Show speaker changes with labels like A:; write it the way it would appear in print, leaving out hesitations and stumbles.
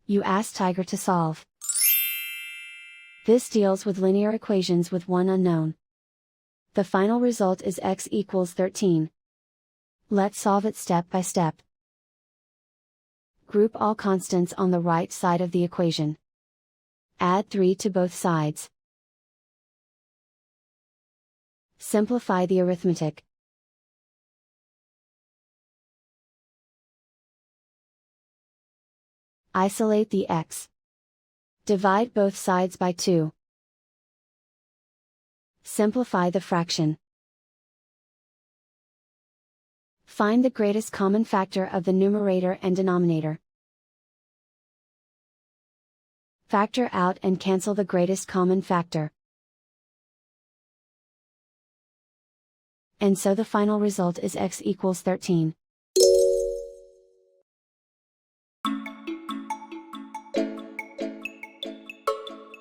A: You ask Tiger to solve. This deals with linear equations with one unknown. The final result is x equals 13. Let's solve it step by step. Group all constants on the right side of the equation. Add 3 to both sides. Simplify the arithmetic. Isolate the x. Divide both sides by 2. Simplify the fraction. Find the greatest common factor of the numerator and denominator. Factor out and cancel the greatest common factor. And so the final result is x equals 13.